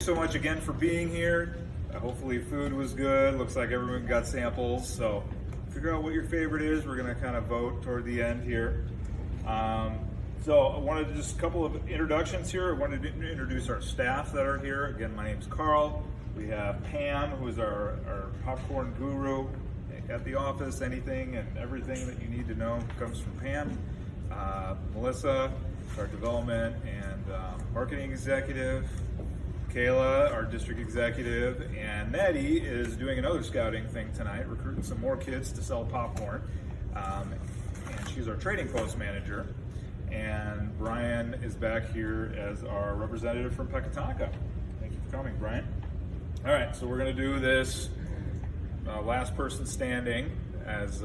so much again for being here. Hopefully food was good. Looks like everyone got samples. So figure out what your favorite is. We're gonna kind of vote toward the end here. So I wanted to just a couple of introductions here. I wanted to introduce our staff that are here. Again, my name's Carl. We have Pam, who is our popcorn guru at the office. Anything and everything that you need to know comes from Pam. Melissa, our development and marketing executive. Kayla, our district executive, and Maddie is doing another scouting thing tonight, recruiting some more kids to sell popcorn. And she's our trading post manager. And Brian is back here as our representative from Pecatonica. Thank you for coming, Brian. All right, so we're going to do this last person standing as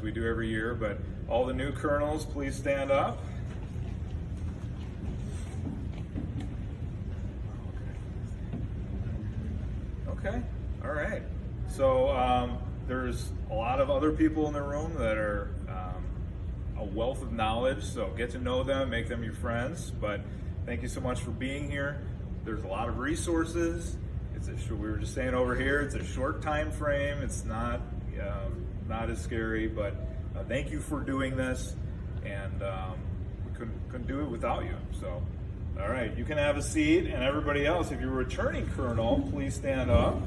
we do every year. But all the new Kernels, please stand up. Okay, all right. So there's a lot of other people in the room that are a wealth of knowledge, so get to know them, make them your friends. But thank you so much for being here. There's a lot of resources. We were just saying over here, it's a short time frame. It's not as scary, but thank you for doing this, and we couldn't do it without you. So. All right, you can have a seat, and everybody else, if you're a returning Kernel, please stand up.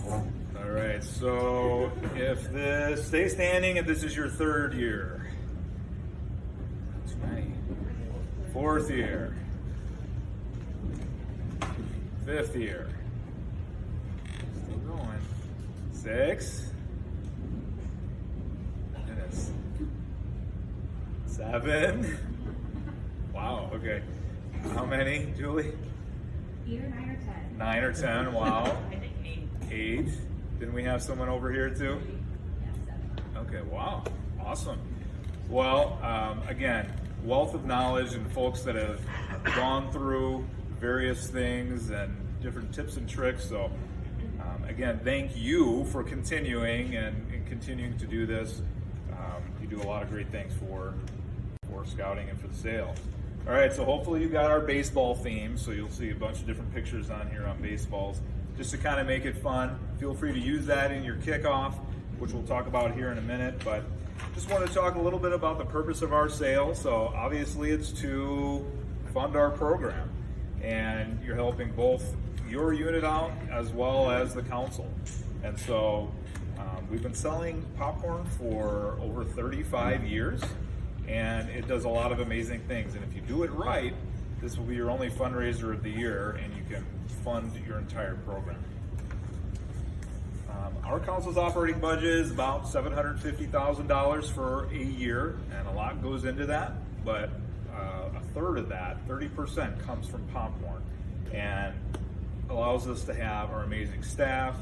All right, so stay standing if this is your third year. That's many. Fourth year. Fifth year. Still going. Six. 7. Wow, okay. How many, Julie? 8 or 9 or 10. 9 or 10, wow. I think 8. 8. Didn't we have someone over here too? Yeah, 7. Okay, wow, awesome. Well, again, wealth of knowledge and folks that have gone through various things and different tips and tricks. So again, thank you for continuing and continuing to do this. You do a lot of great things for scouting and for the sale. All right, so hopefully you got our baseball theme, so you'll see a bunch of different pictures on here on baseballs, just to kind of make it fun. Feel free to use that in your kickoff, which we'll talk about here in a minute, but just want to talk a little bit about the purpose of our sale. So obviously it's to fund our program, and you're helping both your unit out as well as the council. And so we've been selling popcorn for over 35 years, and it does a lot of amazing things. And if you do it right, this will be your only fundraiser of the year, and you can fund your entire program. Our council's operating budget is about $750,000 for a year, and a lot goes into that, but a third of that, 30%, comes from popcorn, and allows us to have our amazing staff,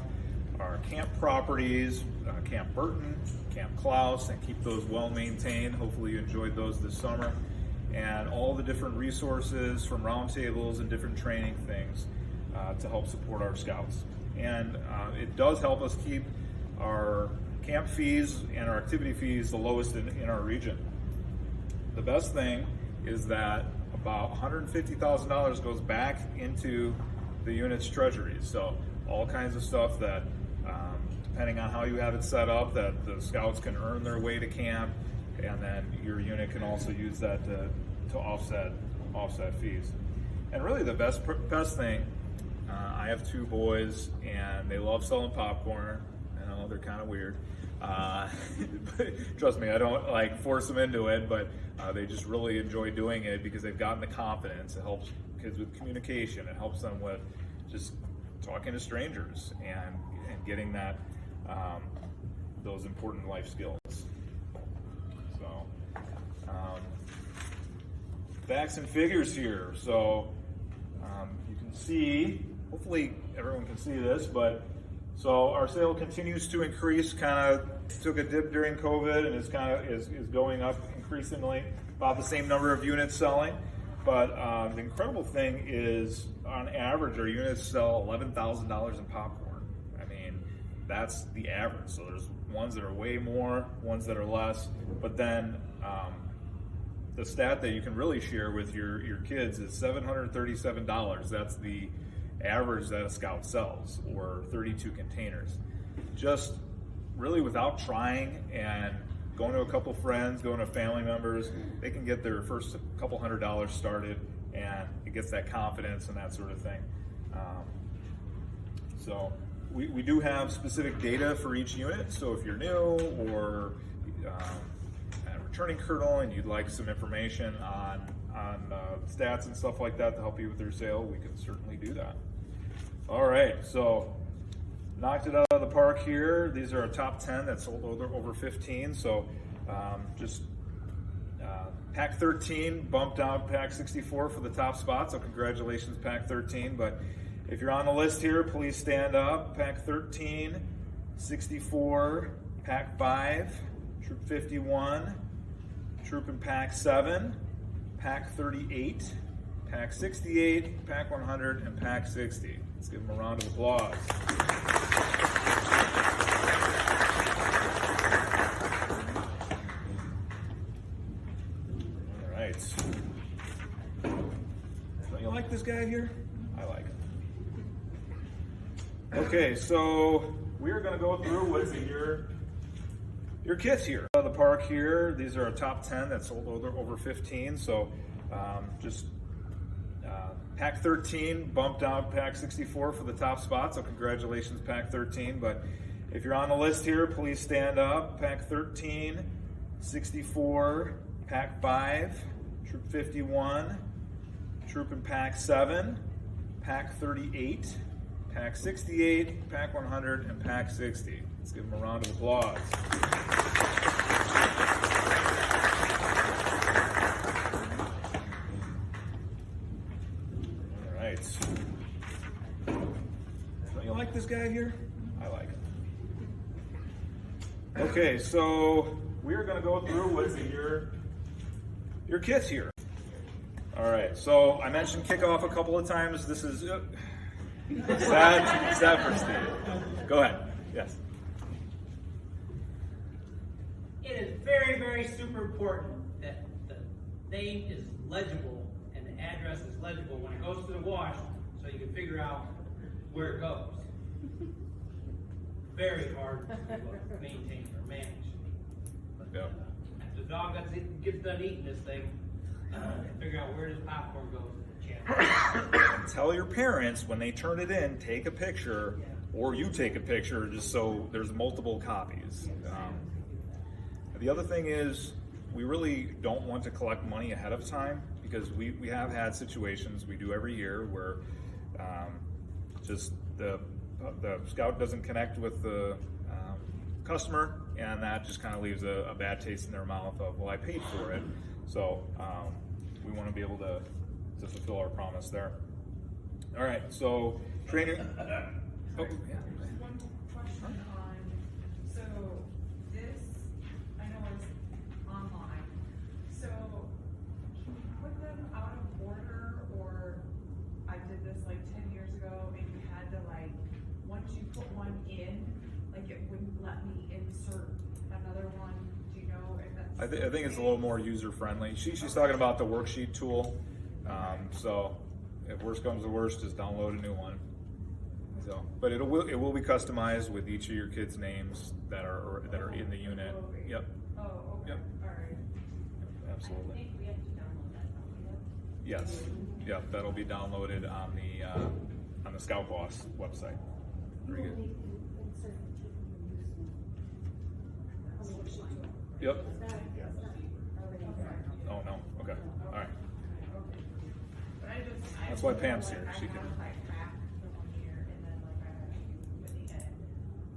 our camp properties, Camp Burton, Camp Klaus, and keep those well maintained. Hopefully you enjoyed those this summer. And all the different resources from roundtables and different training things to help support our scouts. And it does help us keep our camp fees and our activity fees the lowest in our region. The best thing is that about $150,000 goes back into the unit's treasuries. So all kinds of stuff that, depending on how you have it set up, that the scouts can earn their way to camp, and then your unit can also use that to offset fees. And really the best thing, I have 2 boys, and they love selling popcorn. I know they're kind of weird. But trust me, I don't like force them into it, but they just really enjoy doing it because they've gotten the confidence. It helps kids with communication. It helps them with just talking to strangers and getting that those important life skills. So facts and figures here. So you can see, hopefully everyone can see this, but so our sale continues to increase. Kind of took a dip during COVID and is going up increasingly. About the same number of units selling, but the incredible thing is, on average, our units sell $11,000 in popcorn. I mean, that's the average. So there's ones that are way more, ones that are less, but then the stat that you can really share with your kids is $737. That's the average that a Scout sells, or 32 containers. Just really without trying and going to a couple friends, going to family members, they can get their first couple $100 started, and it gets that confidence and that sort of thing. So we do have specific data for each unit. So if you're new or returning Kernel and you'd like some information on stats and stuff like that to help you with your sale, we can certainly do that. All right, so knocked it out of the park here. These are our top 10 that sold over 15. So just Pack 13 bumped out Pack 64 for the top spot. So congratulations, Pack 13. But if you're on the list here, please stand up. Pack 13, 64, Pack 5, Troop 51, Troop and Pack 7, Pack 38, Pack 68, Pack 100, and Pack 60. Let's give them a round of applause. All right. Don't you like this guy here? I like him. Okay, so we're going to go through what's in your kits here. Out of the park here, these are our top 10 that sold over 15. So just Pack 13 bumped out Pack 64 for the top spot. So congratulations, Pack 13. But if you're on the list here, please stand up. Pack 13, 64, Pack 5, Troop 51, Troop and Pack 7, Pack 38, Pack 68, Pack 100, and Pack 60. Let's give them a round of applause. All right. Don't you like this guy here? I like him. Okay, so we're going to go through what's in your kits here. All right, so I mentioned kickoff a couple of times. This is sad for Steve. Go ahead. Yes. It is very, very super important that the name is legible and the address is legible when it goes to the wash, so you can figure out where it goes. Very hard to maintain or manage. Yep. After the dog gets done eating this thing, figure out where this popcorn goes in the channel. Tell your parents when they turn it in, take a picture, or you take a picture just so there's multiple copies. The other thing is, we really don't want to collect money ahead of time, because we have had situations we do every year where just the Scout doesn't connect with the customer, and that just kind of leaves a bad taste in their mouth of, well, I paid for it. So we want to be able to fulfill our promise there. All right, so training. Oh, yeah. One question on, so this, I know it's online, so can you put them out of order, or I did this like 10 years ago and you had to, like, once you put one in, like it wouldn't let me insert another one? Do you know if that's? I think it's a little more user friendly. She's talking about the worksheet tool. So if worst comes to worst, just download a new one. So, but it will be customized with each of your kids' names that are in the unit. Yep. Oh, okay. Yep. All right. Absolutely. I think we have to download that, don't we? Yes. Yep. That'll be downloaded on the Scout Boss website. Very good. Yep. Oh no. Okay. All right. But I just. That's why Pam's here. She can. Like track the 1 year, and then like I have to put the end,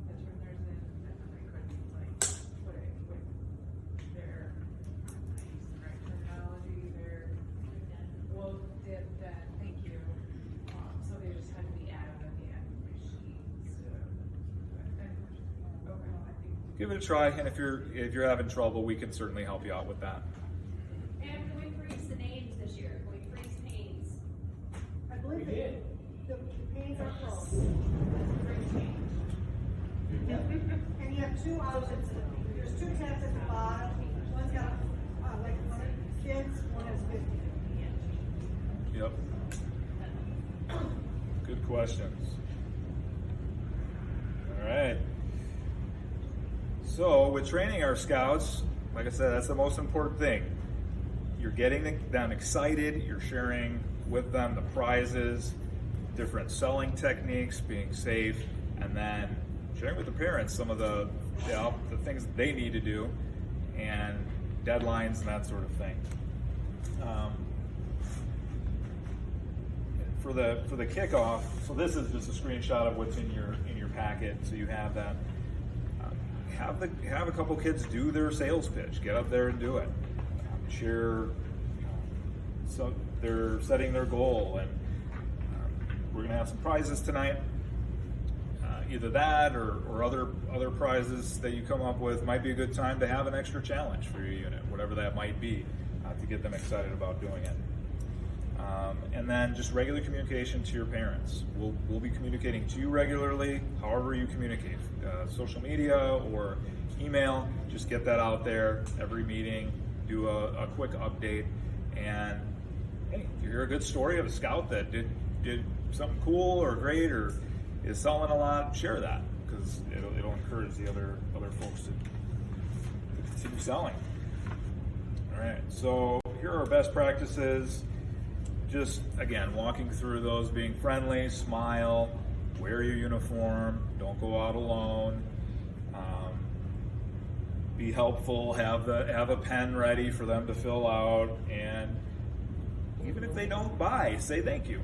the turners in, and then I couldn't like put it with their, I use the right terminology, their, well, that, thank you. So they just had to be added at the end of the sheets. Okay, I think. Give it a try, and if you're having trouble, we can certainly help you out with that. And can we freeze the names this year? Can we freeze pains? I believe We did. the panes are closed. Great change. And you have two options. There's two tabs at the bottom. One's got like kids, one has 50. Yep. Good questions. All right. So with training our scouts, like I said, that's the most important thing. You're getting them excited, you're sharing with them the prizes, different selling techniques, being safe, and then sharing with the parents some of the things that they need to do and deadlines and that sort of thing. For the kickoff, so this is just a screenshot of what's in your packet, so you have that. Have a couple kids do their sales pitch. Get up there and do it. Share. So they're setting their goal, and we're gonna have some prizes tonight. Either that or other prizes that you come up with. Might be a good time to have an extra challenge for your unit, whatever that might be, to get them excited about doing it. And then just regular communication to your parents. We'll be communicating to you regularly, however you communicate, social media or email. Just get that out there every meeting. Do a quick update, and hey, if you hear a good story of a scout that did something cool or great or is selling a lot, share that, because it'll encourage the other folks to continue selling. All right, so here are our best practices. Just, again, walking through those, being friendly, smile, wear your uniform, don't go out alone, be helpful, have a pen ready for them to fill out, and even if they don't buy, say thank you,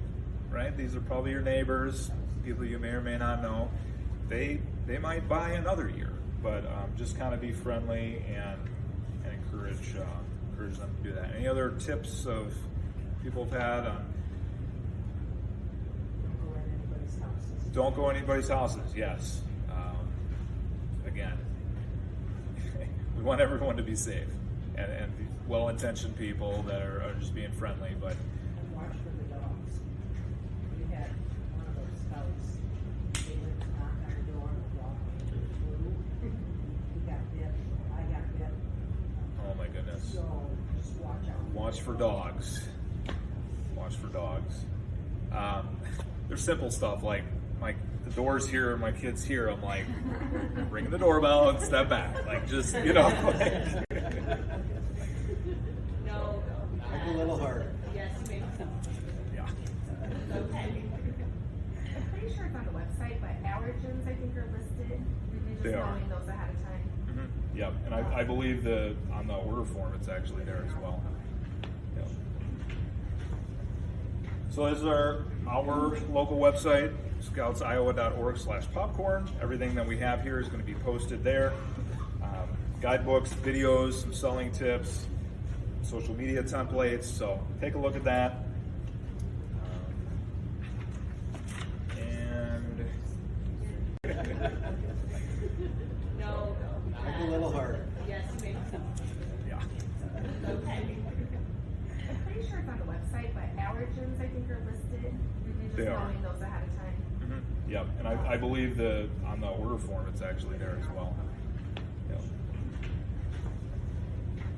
right? These are probably your neighbors, people you may or may not know. They might buy another year, but just kind of be friendly and encourage them to do that. Any other tips of people have had on? Don't go in anybody's houses. Yes. Again, we want everyone to be safe and be well-intentioned people that are just being friendly. But And watch for the dogs. We had one of those scouts. They went to knock on the door and the dog flew. He got bit. I got bit. oh my goodness, So just watch out. watch for dogs. Watch for dogs. There's simple stuff like the door's here and my kid's here. I'm like, ring the doorbell and step back. Like, just, No. Make it a little harder. Yes, maybe. yeah. Okay. I'm pretty sure it's on the website, but allergens I think are listed. Just They are. knowing those ahead of time. Mm-hmm. Yep, and I believe on the order form it's actually there as well. Yep. So this is our local website, scoutsiowa.org/popcorn. Everything that we have here is going to be posted there. Guidebooks, videos, some selling tips, social media templates. So take a look at that. No. Make it a little harder. Yes, maybe. Yeah. Okay. I'm pretty sure it's on the website, but allergens I think are listed. Just They are. knowing those ahead of time. Mm-hmm. Yep, and I believe on the order form it's actually there as well. Yep.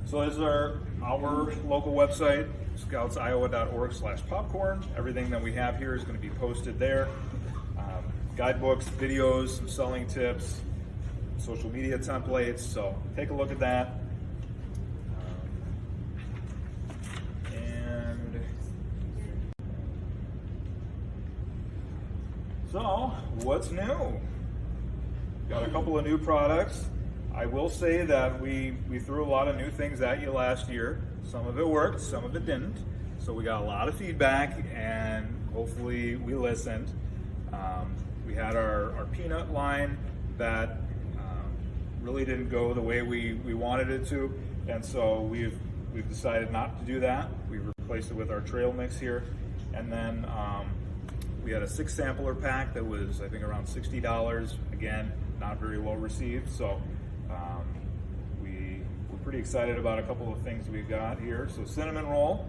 So this is our local website, scoutsiowa.org/popcorn. Everything that we have here is going to be posted there. Guidebooks, videos, some selling tips, social media templates. So take a look at that. So, what's new? Got a couple of new products. I will say that we threw a lot of new things at you last year. Some of it worked, some of it didn't. So we got a lot of feedback, and hopefully we listened. We had our peanut line that really didn't go the way we wanted it to, and so we've decided not to do that. We replaced it with our trail mix here, and then we had a 6 sampler pack that was, I think, around $60. Again, not very well received. So we're pretty excited about a couple of things we've got here. So cinnamon roll.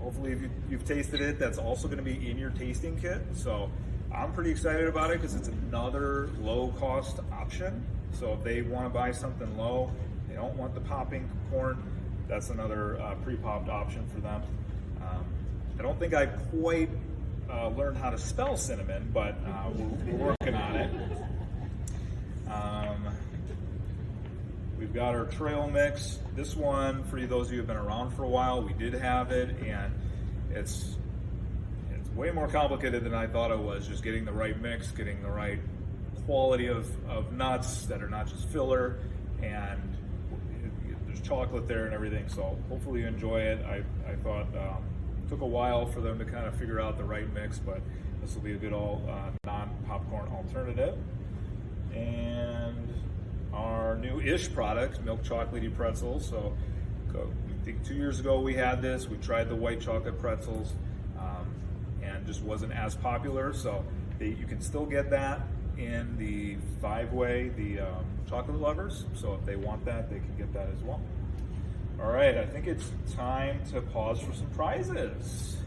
Hopefully, if you've tasted it, that's also going to be in your tasting kit. So I'm pretty excited about it because it's another low-cost option. So if they want to buy something low, they don't want the popping corn, that's another pre-popped option for them. I don't think I quite learned how to spell cinnamon, but we're working on it. We've got our trail mix. This one, for those of you who have been around for a while, we did have it, and it's way more complicated than I thought it was. Just getting the right mix, getting the right quality of nuts that are not just filler, and there's chocolate there and everything. So hopefully you enjoy it. I thought it took a while for them to kind of figure out the right mix, but this will be a good non-popcorn alternative. And our new ish product, milk chocolatey pretzels. So I think 2 years ago we had this. We tried the white chocolate pretzels and just wasn't as popular. So you can still get that in the 5-way, the chocolate lovers. So if they want that, they can get that as well. All right, I think it's time to pause for some prizes.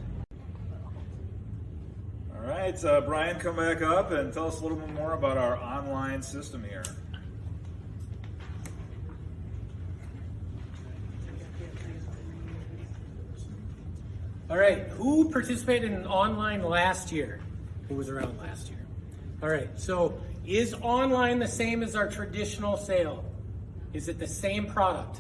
All right, Brian, come back up and tell us a little bit more about our online system here. All right, who participated in online last year? Who was around last year? All right, so is online the same as our traditional sale? Is it the same product?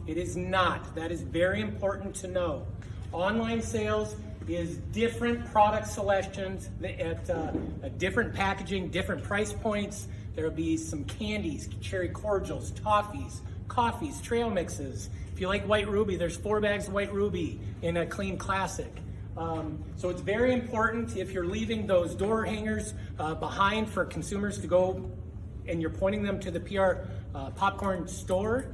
It is not. That is very important to know. Online sales is different product selections at different packaging, different price points. There will be some candies, cherry cordials, toffees, coffees, trail mixes. If you like White Ruby, there's 4 bags of White Ruby in a Clean Classic. So it's very important if you're leaving those door hangers behind for consumers to go and you're pointing them to the PR popcorn store,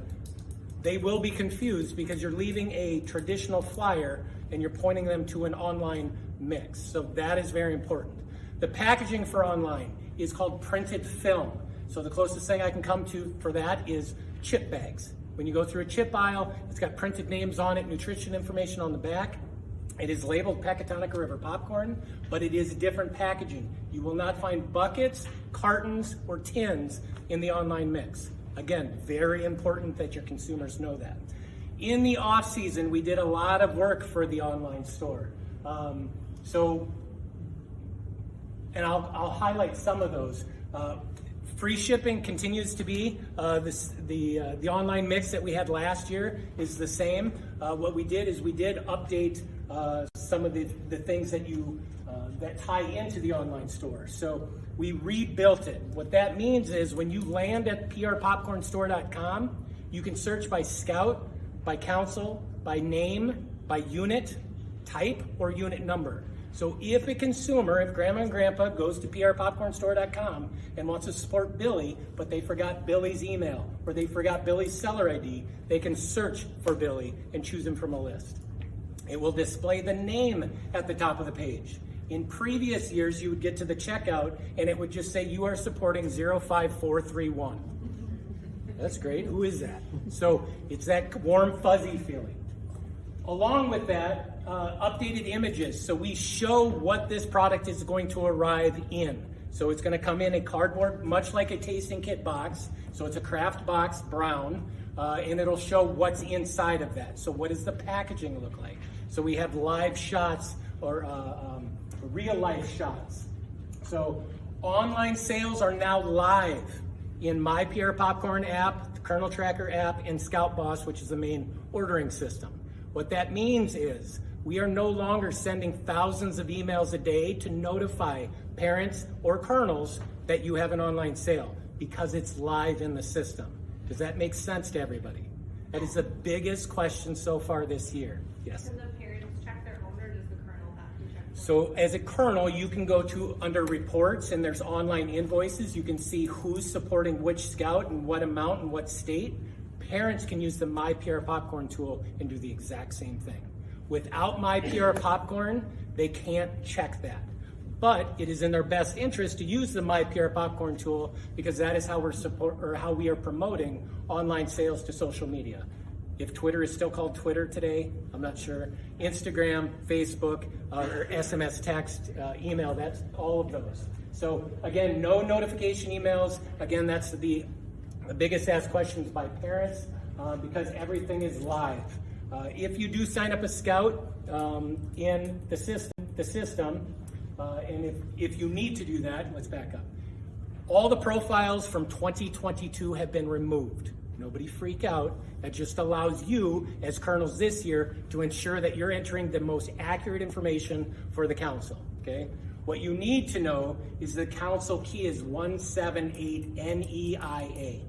they will be confused because you're leaving a traditional flyer and you're pointing them to an online mix. So that is very important. The packaging for online is called printed film. So the closest thing I can come to for that is chip bags. When you go through a chip aisle, it's got printed names on it, nutrition information on the back. It is labeled Pecatonica River popcorn, but it is different packaging. You will not find buckets, cartons, or tins in the online mix. Again, very important that your consumers know that. In the off season, we did a lot of work for the online store. And I'll highlight some of those. Free shipping continues to be the online mix that we had last year is the same. What we did is we did update some of the things that that tie into the online store. So we rebuilt it. What that means is when you land at prpopcornstore.com, you can search by scout, by council, by name, by unit type, or unit number. So if a consumer, if grandma and grandpa goes to prpopcornstore.com and wants to support Billy, but they forgot Billy's email or they forgot Billy's seller ID, they can search for Billy and choose him from a list. It will display the name at the top of the page. In previous years, you would get to the checkout and it would just say you are supporting 05431. That's great. Who is that? So it's that warm, fuzzy feeling. Along with that, updated images. So we show what this product is going to arrive in. So it's going to come in a cardboard, much like a tasting kit box. So it's a craft box, brown, and it'll show what's inside of that. So what does the packaging look like? So we have live shots or real life shots. So online sales are now live in My PR Popcorn app, the Kernel Tracker app, and Scout Boss, which is the main ordering system. What that means is we are no longer sending thousands of emails a day to notify parents or kernels that you have an online sale because it's live in the system. Does that make sense to everybody? That is the biggest question so far this year. Yes? Can the parents check their own, or does the kernel have to check? So as a kernel, you can go to under reports and there's online invoices. You can see who's supporting which scout and what amount and what state. Parents can use the My PR Popcorn tool and do the exact same thing. Without My PR Popcorn, they can't check that. But it is in their best interest to use the My PR Popcorn tool because that is how how we are promoting online sales to social media. If Twitter is still called Twitter today, I'm not sure. Instagram, Facebook, or SMS text, email, that's all of those. So again, no notification emails. Again, that's the biggest asked questions by parents because everything is live. If you do sign up a scout in the system, and if you need to do that, let's back up. All the profiles from 2022 have been removed. Nobody freak out. That just allows you, as colonels this year, to ensure that you're entering the most accurate information for the council, okay? What you need to know is the council key is 178NEIA.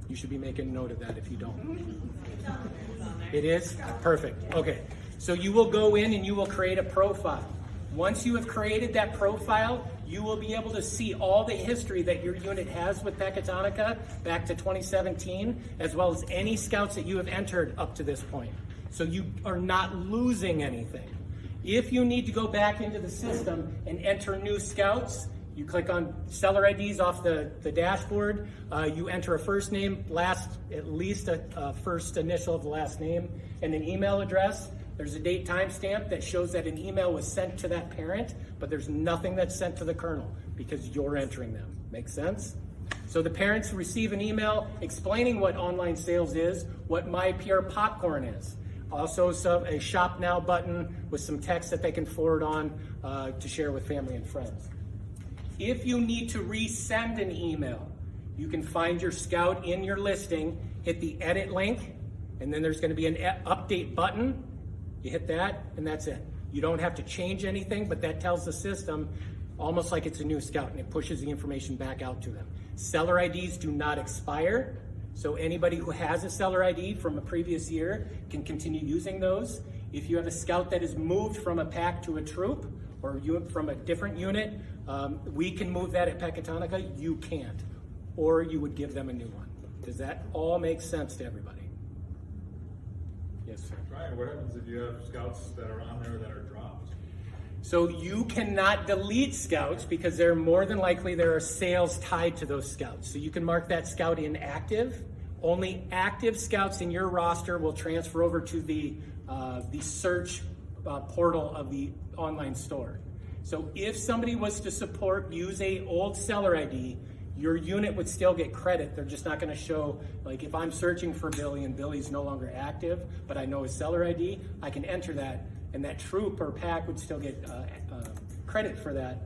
You should be making note of that if you don't. It is? Perfect. Okay. So you will go in and you will create a profile. Once you have created that profile, you will be able to see all the history that your unit has with Pecatonica back to 2017, as well as any scouts that you have entered up to this point. So you are not losing anything. If you need to go back into the system and enter new scouts, you click on seller IDs off the dashboard. You enter a first name, at least a first initial of the last name, and an email address. There's a date timestamp that shows that an email was sent to that parent, but there's nothing that's sent to the colonel because you're entering them. Make sense? So the parents receive an email explaining what online sales is, what My PR Popcorn is. Also a Shop Now button with some text that they can forward on to share with family and friends. If you need to resend an email, you can find your scout in your listing, hit the edit link, and then there's going to be an update button. You hit that, and that's it. You don't have to change anything, but that tells the system almost like it's a new scout, and it pushes the information back out to them. Seller IDs do not expire, so anybody who has a seller ID from a previous year can continue using those. If you have a scout that is moved from a pack to a troop, or from a different unit, we can move that at Pecatonica. You can't, or you would give them a new one. Does that all make sense to everybody? Yes, sir. Ryan, what happens if you have scouts that are on there that are dropped? So you cannot delete scouts because they're more than likely there are sales tied to those scouts. So you can mark that scout inactive. Only active scouts in your roster will transfer over to the search portal of the online store. So if somebody was to use a old seller ID, your unit would still get credit. They're just not going to show, like if I'm searching for Billy and Billy's no longer active, but I know his seller ID, I can enter that, and that troop or pack would still get credit for that.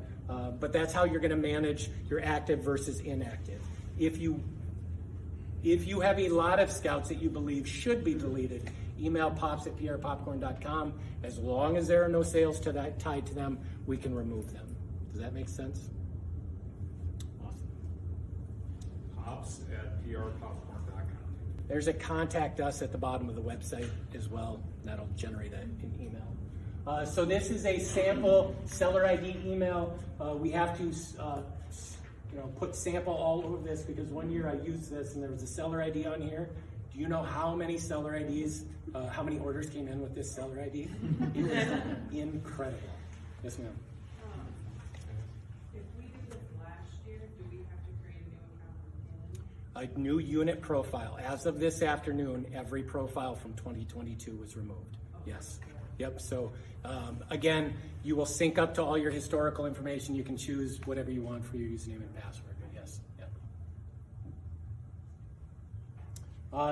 But that's how you're going to manage your active versus inactive. If you have a lot of scouts that you believe should be deleted, email pops@prpopcorn.com. As long as there are no sales tied to them, we can remove them. Does that make sense? Pops@prpopcorn.com. There's a contact us at the bottom of the website as well. That'll generate an email. So this is a sample seller ID email. We have to put sample all over this because one year I used this and there was a seller ID on here. Do you know how many seller IDs, how many orders came in with this seller ID? It was incredible. Yes, ma'am. If we did this last year, do we have to create a new account again? A new unit profile. As of this afternoon, every profile from 2022 was removed. Yes. Yep. So again, you will sync up to all your historical information. You can choose whatever you want for your username and password. Yes. Yep.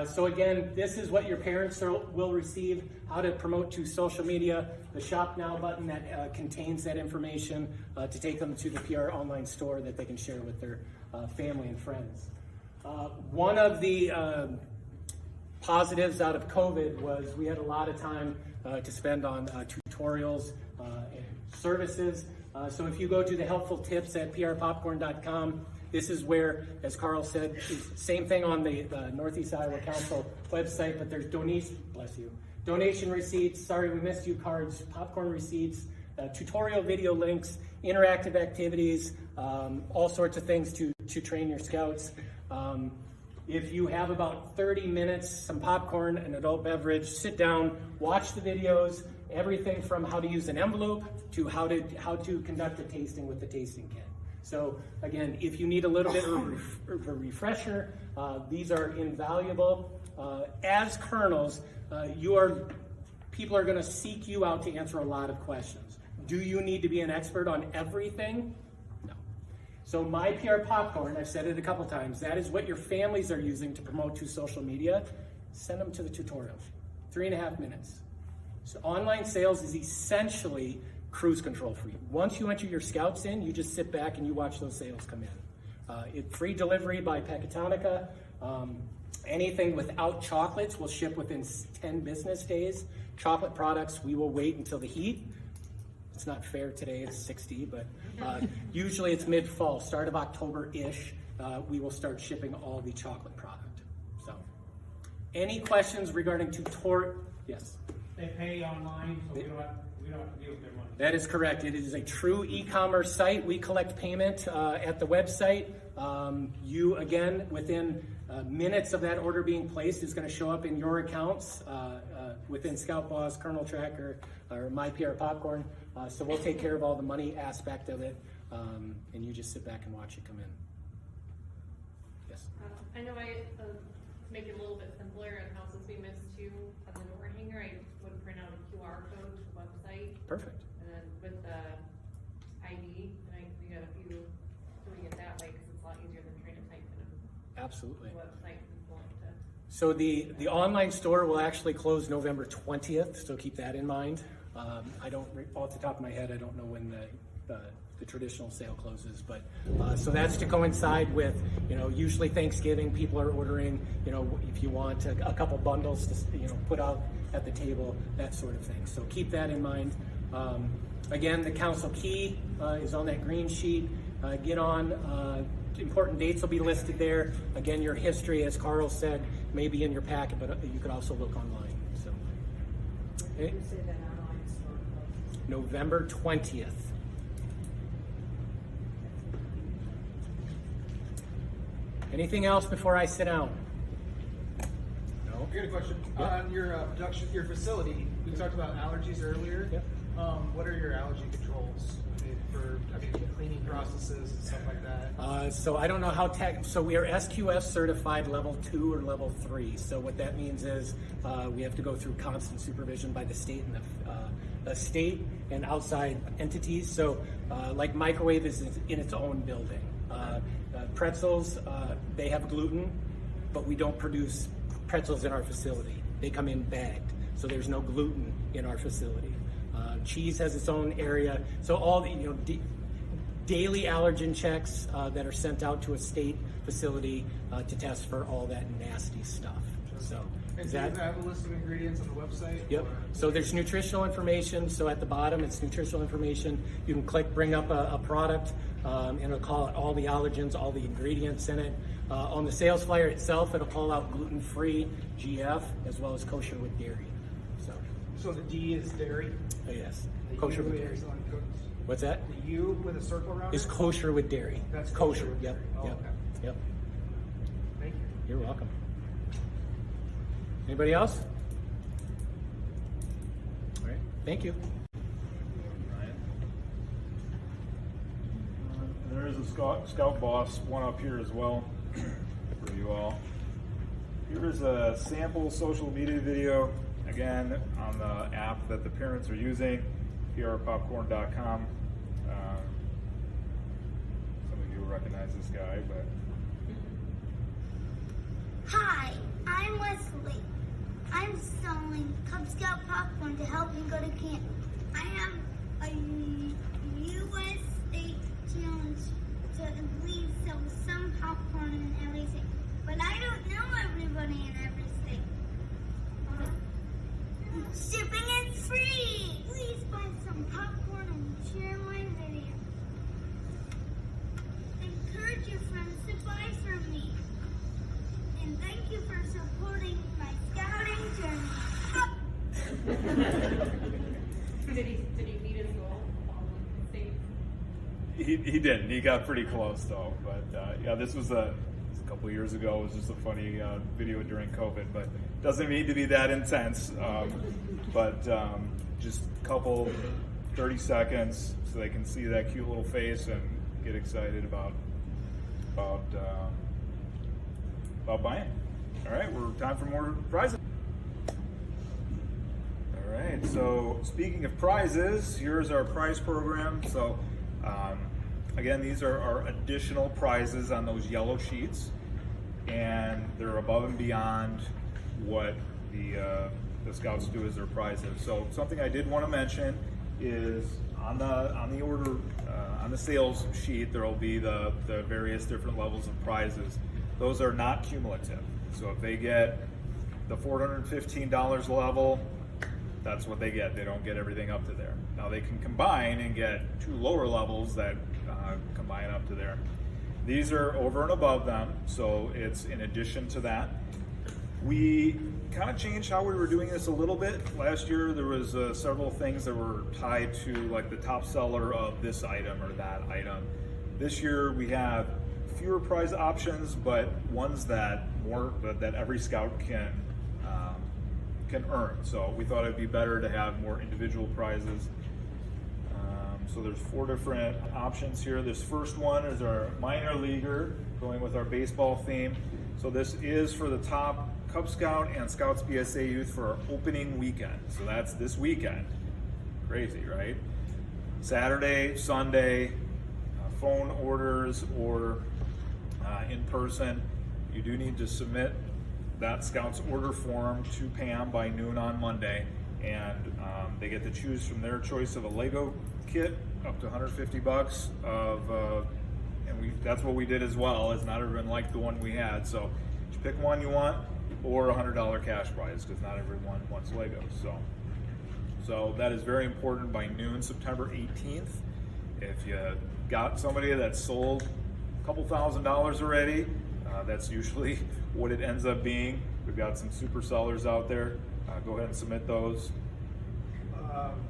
So again, this is what your parents will receive, how to promote to social media, the Shop Now button that contains that information to take them to the PR online store that they can share with their family and friends. One of the positives out of COVID was we had a lot of time to spend on tutorials and services. So if you go to the helpful tips at prpopcorn.com, this is where, as Carl said, same thing on the Northeast Iowa Council website, but there's donation receipts, sorry we missed you cards, popcorn receipts, tutorial video links, interactive activities, all sorts of things to train your scouts. If you have about 30 minutes, some popcorn, an adult beverage, sit down, watch the videos, everything from how to use an envelope to how to conduct a tasting with the tasting kit. So again, if you need a little bit of a refresher, these are invaluable. As colonels, people are going to seek you out to answer a lot of questions. Do you need to be an expert on everything? No. So my PR popcorn, I've said it a couple times, that is what your families are using to promote to social media. Send them to the tutorials. 3.5 minutes. So online sales is essentially cruise control for you. Once you enter your scouts in, you just sit back and you watch those sales come in. Free delivery by Pecatonica. Anything without chocolates will ship within 10 business days. Chocolate products, we will wait until the heat. It's not fair today, it's 60, but usually it's mid-fall, start of October-ish, we will start shipping all the chocolate product. So, any questions regarding Yes? They pay online, so we don't have to deal with their money. That is correct. It is a true e-commerce site. We collect payment at the website. You, again, within minutes of that order being placed, is going to show up in your accounts within Scout Boss, Kernel Tracker, or My PR Popcorn. So we'll take care of all the money aspect of it, and you just sit back and watch it come in. Yes? I know to make it a little bit simpler and houses we missed too, on the door hanger, I would print out a QR code to the website. Perfect. And then with the ID, we got a few doing it that way because it's a lot easier than trying to type in Absolutely. a website and going to. So the online store will actually close November 20th, so keep that in mind. I don't, off the top of my head, I don't know when the traditional sale closes, but so that's to coincide with, usually Thanksgiving, people are ordering, if you want a couple bundles to, put out at the table, that sort of thing. So keep that in mind. Again, the council key is on that green sheet. Get on. Important dates will be listed there. Again, your history, as Carl said, may be in your packet, but you could also look online. So, When did you say that online store closes? November 20th. Anything else before I sit down? No. I got a question. Yeah. On your production, your facility, we talked about allergies earlier. Yep. What are your allergy controls for cleaning processes and stuff like that? So I don't know how so we are SQF certified level 2 or level 3. So what that means is we have to go through constant supervision by the state and the state and outside entities. So like microwave is in its own building. Pretzels, they have gluten, but we don't produce pretzels in our facility. They come in bagged, so there's no gluten in our facility. Cheese has its own area. So all the daily allergen checks that are sent out to a state facility to test for all that nasty stuff. So And is do you that? have a list of ingredients on the website? Yep. or- So there's nutritional information. So at the bottom, it's nutritional information. You can click bring up a product, and it'll call out all the allergens, all the ingredients in it. On the sales flyer itself, it'll call out gluten-free, GF, as well as kosher with dairy. So the D is dairy. Yes, The kosher U with dairy. is on cooked. What's that? The U with a circle around Is it? kosher with dairy. That's kosher. kosher with Yep. dairy. Oh, Yep. okay. Yep. Thank you. You're welcome. Anybody else? All right. Thank you. There is a Scout Boss one up here as well for you all. Here is a sample social media video, again, on the app that the parents are using, prpopcorn.com. Some of you will recognize this guy, but Hi, I'm Wesley. I'm selling Cub Scout popcorn to help me go to camp. I have a U.S. state challenge to at least sell some popcorn in every state. But I don't know everybody in every state. Shipping is free! Please buy some popcorn and share my video. Encourage your friends to buy from me. And thank you for supporting my scouting journey. Did he meet his goal? States? he didn't. He got pretty close though. But yeah, this was a couple years ago. It was just a funny video during COVID, but doesn't need to be that intense. But just a couple 30 seconds so they can see that cute little face and get excited about buying. All right, we're time for more prizes. All right, so speaking of prizes, here's our prize program. So again, these are additional prizes on those yellow sheets, and they're above and beyond what the scouts do as their prizes. So something I did want to mention is on the order on the sales sheet, there will be the various different levels of prizes. Those are not cumulative. So if they get the $415 level, that's what they get. They don't get everything up to there. Now they can combine and get 2 lower levels that combine up to there. These are over and above them, so it's in addition to that. We kind of changed how we were doing this a little bit. Last year there was several things that were tied to like the top seller of this item or that item. This year we have fewer prize options, but ones that every scout can earn. So we thought it'd be better to have more individual prizes. So there's 4 different options here. This first one is our minor leaguer, going with our baseball theme. So this is for the top Cub Scout and Scouts BSA youth for our opening weekend. So that's this weekend. Crazy, right? Saturday, Sunday, phone orders or in person. You do need to submit that Scouts order form to Pam by noon on Monday, and they get to choose from their choice of a Lego kit up to $150 of, and that's what we did as well, as not everyone liked the one we had. So you pick one you want, or a $100 cash prize, because not everyone wants Legos. So that is very important by noon, September 18th. If you got somebody that sold a couple $1,000s already, that's usually what it ends up being. We've got some super sellers out there. Go ahead and submit those.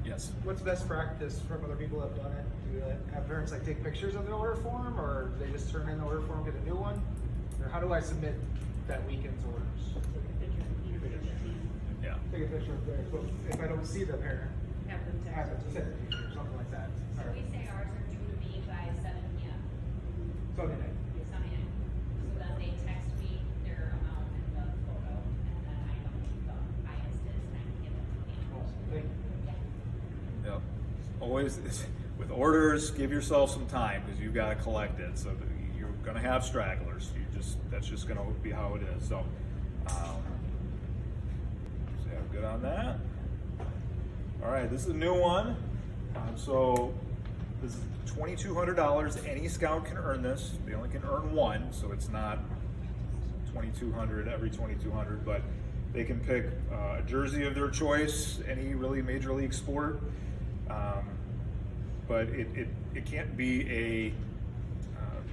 Yes. What's best practice from other people that have done it? Do they have parents like take pictures of the order form, or do they just turn in the order form, get a new one? Or how do I submit that weekend's orders? Yeah. Take a picture of theirs, but if I don't see the parent, Have them text. have it send it to me or something like that. So we say ours are due to me by 7 p.m. Sunday night. Sunday night. So then they text me their amount and the photo, and then I know the highest is, and I can give it to me. Awesome. Thank you. Yep. Always, with orders, give yourself some time, because you've got to collect it. So you're going to have stragglers. That's just going to be how it is. So, yeah, good on that. All right, this is a new one. So this is $2,200. Any scout can earn this. They only can earn one, so it's not $2,200 every $2,200, but they can pick a jersey of their choice, any really major league sport. But it can't be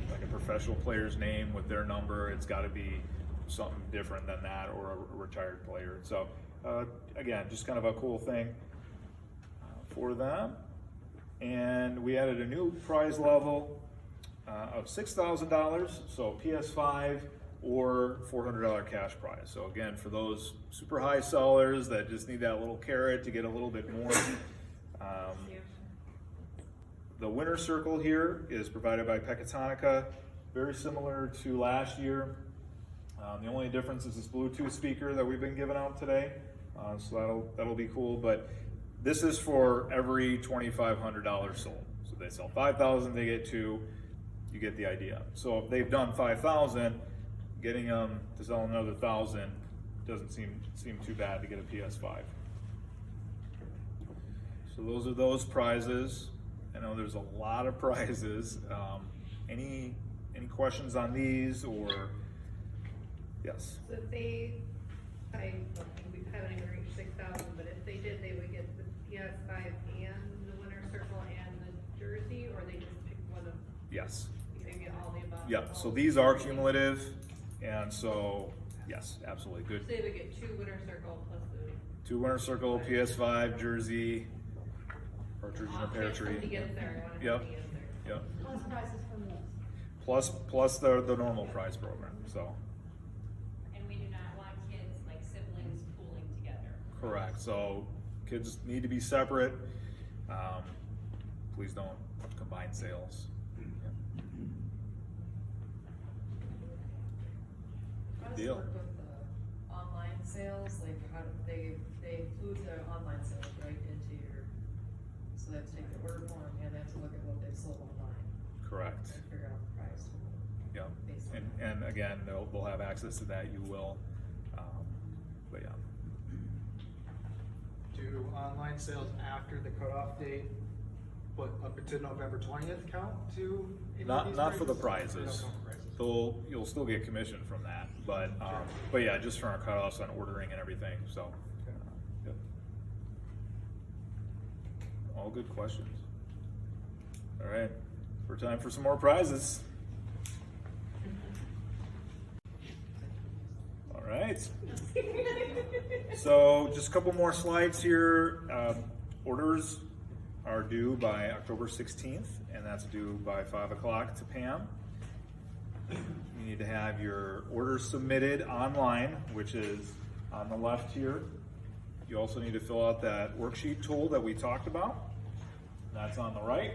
like a professional player's name with their number. It's got to be something different than that, or a retired player. So again, just kind of a cool thing for them. And we added a new prize level of $6,000, so PS5 or $400 cash prize. So again, for those super high sellers that just need that little carrot to get a little bit more. The winner circle here is provided by Pecatonica, very similar to last year. The only difference is this Bluetooth speaker that we've been giving out today, so that'll be cool. But this is for every $2,500 sold. So they sell 5,000, they get 2. You get the idea. So if they've done 5,000, getting them to sell another 1,000 doesn't seem too bad to get a PS5. So those are those prizes. I know there's a lot of prizes. Any questions on these, or yes? So if they, I don't think we haven't even reached 6,000, but if they did, they would get the PS5 and the winner circle and the jersey, or they just pick one of, Yes. they get all the above? Yep. So these are cumulative, and so yes, absolutely good. So they would get 2 winner circle plus the. 2 winner circle, PS5, jersey, partridge in a pear tree. Somebody gets there, I want to Yep. get there. Yep. Plus prizes from this. Plus the normal prize program. So And we do not want kids like siblings pooling together. correct. So kids need to be separate. Please don't combine sales. How does it Deal. work with the online sales? Like, how do they include the online sales right into your, so they have to take the order form and they have to look at what they've sold online? Correct. Figure out the price. Yeah, Based on and again, they'll have access to that, you will, but yeah. Do online sales after the cutoff date, but up until November 20th count to? any of these Not for the prices? prizes. No, no prizes. You'll still get commission from that, but yeah, just from our cutoffs on ordering and everything, so. Yep. All good questions. All right, we're time for some more prizes. All right. So just a couple more slides here. Orders are due by October 16th, and that's due by 5 o'clock to Pam. You need to have your orders submitted online, which is on the left here. You also need to fill out that worksheet tool that we talked about. That's on the right.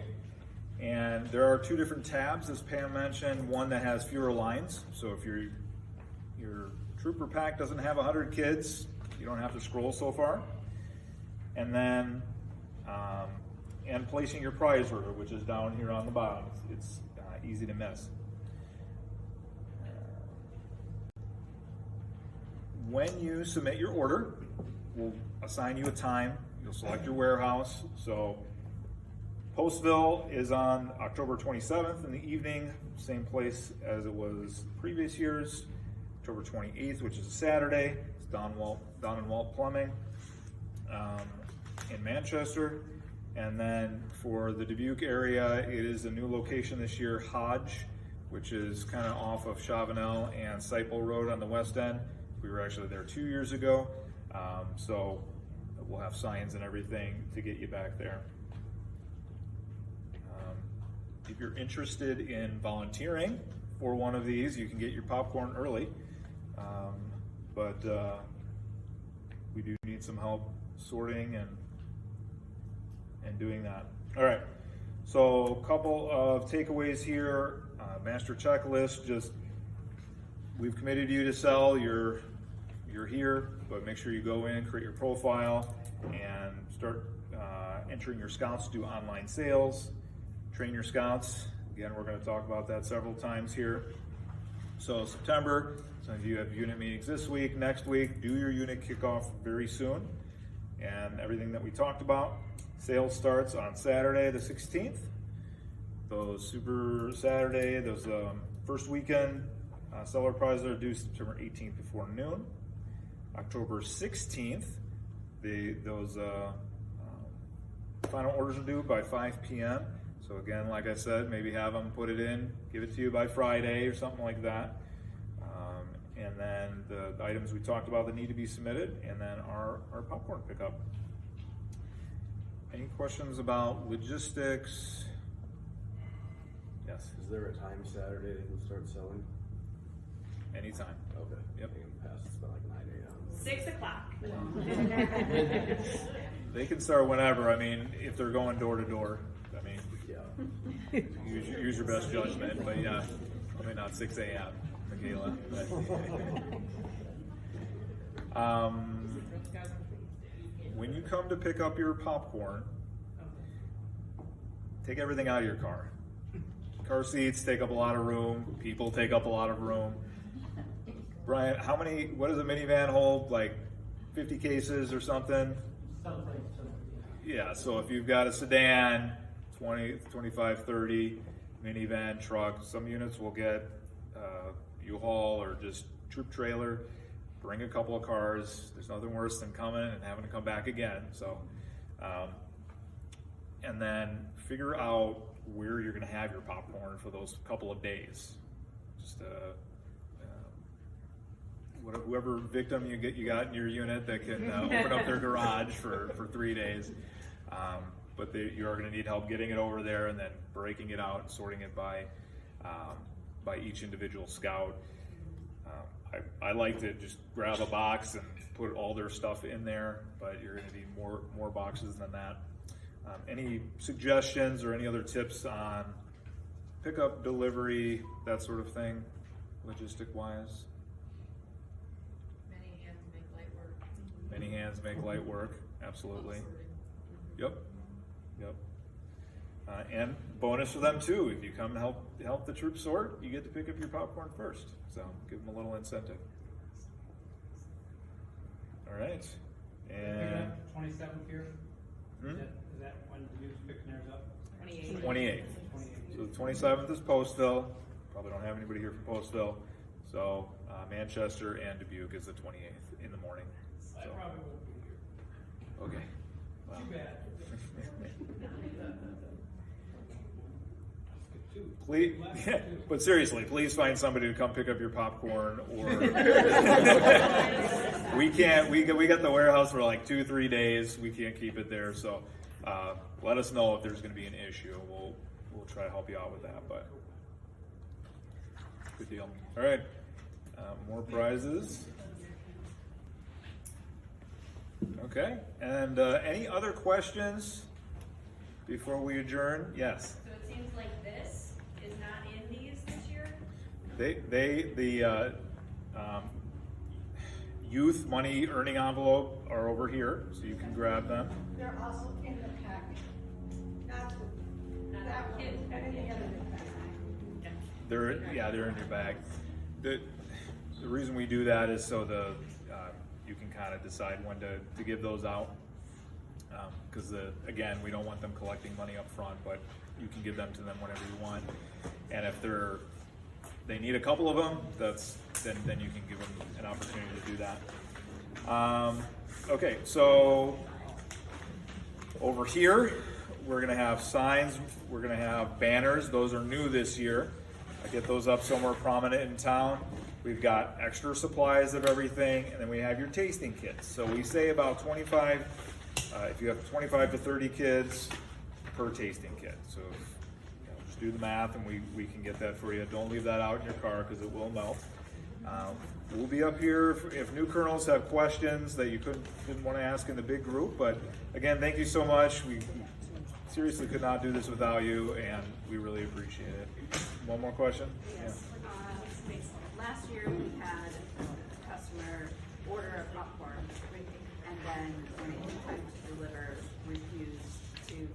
And there are two different tabs, as Pam mentioned, one that has fewer lines. So if your trooper pack doesn't have 100 kids, you don't have to scroll so far. And then, and placing your prize order, which is down here on the bottom. It's easy to miss. When you submit your order, we'll assign you a time. You'll select your warehouse. So Postville is on October 27th in the evening, same place as it was previous years. October 28th, which is a Saturday, it's Don and Walt Plumbing in Manchester. And then for the Dubuque area, it is a new location this year, Hodge, which is kind of off of Chavanel and Seiple Road on the west end. We were actually there 2 years ago, so we'll have signs and everything to get you back there. If you're interested in volunteering for one of these, you can get your popcorn early, but we do need some help sorting and doing that. All right, so a couple of takeaways here. Master checklist, just we've committed you to sell, you're here, but make sure you go in, create your profile, and start entering your scouts to do online sales. Train your scouts. Again, we're going to talk about that several times here. So September, some of you have unit meetings this week, next week. Do your unit kickoff very soon. And everything that we talked about. Sales starts on Saturday the 16th. Those Super Saturday, those first weekend seller prizes are due September 18th before noon. October 16th, those final orders are due by 5 p.m. So again, like I said, maybe have them put it in, give it to you by Friday or something like that. And then the items we talked about that need to be submitted, and then our popcorn pickup. Any questions about logistics? Yes. Is there a time Saturday they can start selling? Anytime. Okay. Yep. They can pass, it's about like 9 6 a.m. o'clock. They can start whenever. I mean, if they're going door to door, I mean, Yeah. use your best judgment. But yeah, probably not 6 a.m. Michaela. But, when you come to pick up your popcorn, take everything out of your car. Car seats take up a lot of room. People take up a lot of room. Brian, what does a minivan hold? Like 50 cases or something? Yeah, so if you've got a sedan, 20, 25, 30, minivan, truck, some units will get U-Haul or just troop trailer. Bring a couple of cars. There's nothing worse than coming and having to come back again. So, and then figure out where you're going to have your popcorn for those couple of days. Just whoever victim you got in your unit that can open up their garage for 3 days. But you are going to need help getting it over there and then breaking it out and sorting it by each individual scout. I like to just grab a box and put all their stuff in there, but you're going to need more boxes than that. Any suggestions or any other tips on pickup, delivery, that sort of thing, logistic-wise? Many hands make light work. Many hands make light work, absolutely. Yep. And bonus for them too, if you come to help the troops sort, you get to pick up your popcorn first. So give them a little incentive. All right. And 27th here? Hmm? Is that when the news picking theirs up? 28th. So the 27th is Postville. Probably don't have anybody here from Postville. So Manchester and Dubuque is the 28th in the morning. I So, probably won't be here. okay. Wow. Too bad. Please, yeah, but seriously, please find somebody to come pick up your popcorn, or we can't. We got the warehouse for like 2-3 days. We can't keep it there, so let us know if there's going to be an issue. We'll try to help you out with that. But good deal. All right, more prizes. Okay, and any other questions before we adjourn? Yes. So it seems like this is not in these this year? The youth money earning envelope are over here, so you can grab them. They're also in the package. Not that one, kids' and any other package. They're in your bag. The reason we do that is so you can kind of decide when to give those out. Because again, we don't want them collecting money up front, but you can give them to them whenever you want. And if they need a couple of them, then you can give them an opportunity to do that. Okay, so over here we're gonna have signs, we're gonna have banners. Those are new this year. I get those up somewhere prominent in town. We've got extra supplies of everything, and then we have your tasting kits. So we say about 25. If you have 25 to 30 kids per tasting kit. So just do the math and we can get that for you. Don't leave that out in your car because it will melt. We'll be up here if new Kernels have questions that you didn't want to ask in the big group. But again, thank you so much. We seriously could not do this without you, and we really appreciate it. One more question? Yes. Last year we had a customer order a popcorn, and then when it came time to deliver, refused to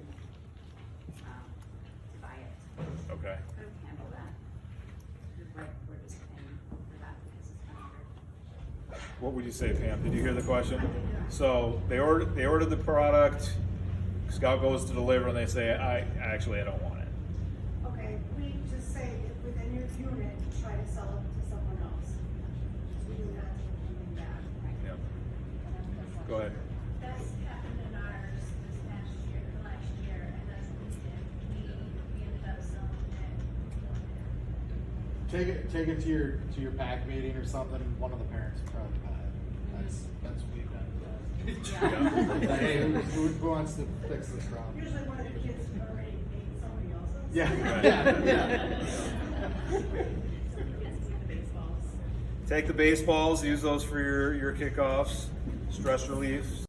buy it. Okay. Couldn't handle that. We're just paying for that because it's under. What would you say, Pam? Did you hear the question? So they ordered the product. Scout goes to deliver, and they say, I don't want it. Okay, we just say that within your unit, try to sell it to someone else. We do not take anything back. Yeah. Go ahead. That's happened in ours this last year, and that's what we did. We ended up selling it. Take it to your PAC meeting or something. One of the parents would probably buy it. That's what we've done. Hey, who wants to fix this problem? Usually one of the kids already ate somebody else's. Yeah. Take the baseballs, use those for your kickoffs, stress relief.